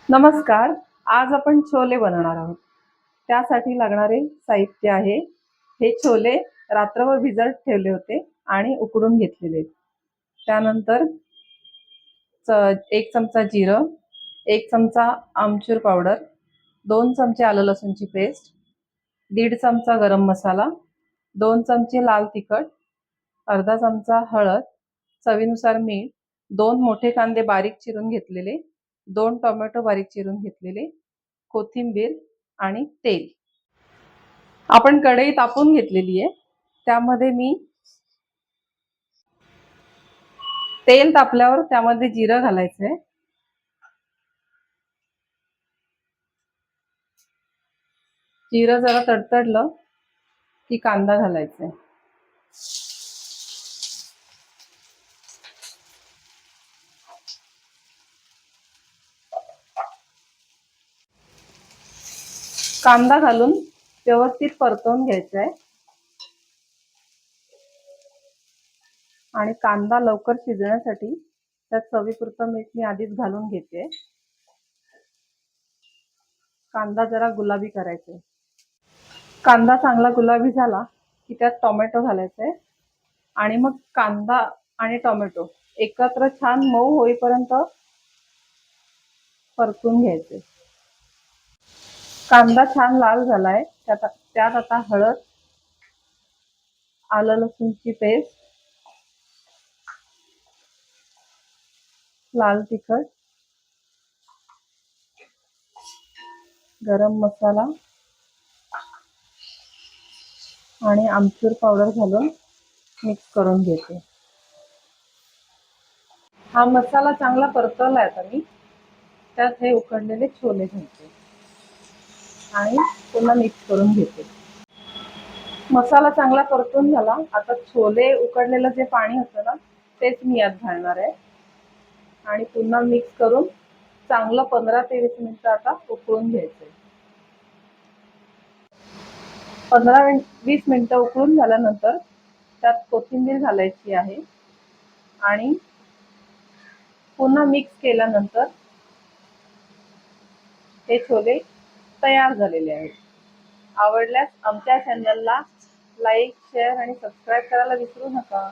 नमस्कार. आज आपण छोले बनवणार आहोत. त्यासाठी लागणारे साहित्य आहे. हे छोले रात्रभर भिजत ठेवले होते आणि उकडून घेतलेले. त्यानंतर 1 चमचा जिरं, 1 चमचा आमचूर पावडर, 2 चमचे आलं लसूणची पेस्ट, 1.5 चमचा गरम मसाला, 2 चमचे लाल तिखट, अर्धा चमचा हळद, चवीनुसार मीठ, 2 मोठे कांदे बारीक चिरून घेतलेले, 2 टोमॅटो बारीक चिरून घेतलेले, कोथिंबीर आणि तेल. आपण कढई तापून घेतलेली आहे. त्यामध्ये मी तेल तापल्यावर त्यामध्ये जिरं घालायचंय. जिरं जरा तडतडलं की कांदा घालायचा. कांदा घालून व्यवस्थित परतवून घ्यायचा आहे आणि कांदा लवकर शिजण्यासाठी त्यात चवीपुरतं मीठ मी आधीच घालून घेते. कांदा जरा गुलाबी करायचा आहे. कांदा चांगला गुलाबी झाला की त्यात टोमॅटो घालायचा आहे आणि मग कांदा आणि टोमॅटो एकत्र छान मऊ होईपर्यंत परतून घ्यायचे. कांदा छान लाल झालाय. त्यात आता हळद, आलं लसूणची पेस्ट, लाल तिखट, गरम मसाला आणि आमचूर पावडर घालून मिक्स करून घेते. हा मसाला चांगला परतवलाय आता मी. त्यात हे उकडलेले छोले घालते आणि पुन्हा मिक्स करून घेते. मसाला चांगला परतून झाला. आता छोले उकडलेलं जे पाणी होतं ना तेच मी यात घालणार आहे आणि पुन्हा मिक्स करून चांगलं 15 ते 20 मिनिटं आता उकळून घ्यायचंय. 15-20 मिनिटं उकळून झाल्यानंतर त्यात कोथिंबीर घालायची आहे आणि पुन्हा मिक्स केल्यानंतर हे छोले तयार झालेले आहेत. आवडल्यास आमच्या चॅनलला लाईक, शेअर आणि सबस्क्राईब करायला विसरू नका.